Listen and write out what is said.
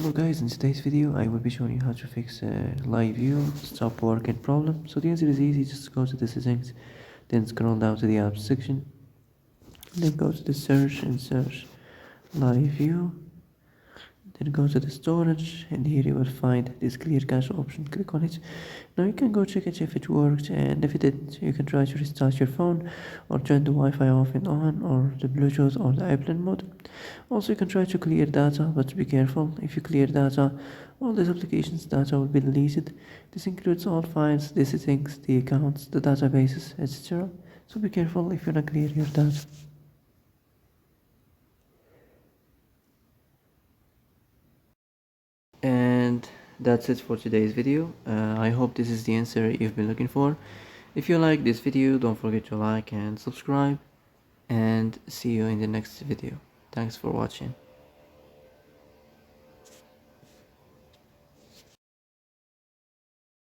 Hello guys, in today's video I will be showing you how to fix Livu stop working problem. So the answer is easy, just go to the settings, then scroll down to the apps section, then go to the search and search Livu, then go to the storage, and here you will find this clear cache option. Click on it. Now you can go check it if it worked, and if it didn't, you can try to restart your phone or turn the Wi-Fi off and on, or the Bluetooth or the airplane mode. Also, you can try to clear data, but be careful. If you clear data, all these applications data will be deleted. This includes all files, the settings, the accounts, the databases, etc. So be careful if you want to clear your data. And that's it for today's video. I hope this is the answer you've been looking for. If you like this video, don't forget to like and subscribe, and see you in the next video. Thanks for watching.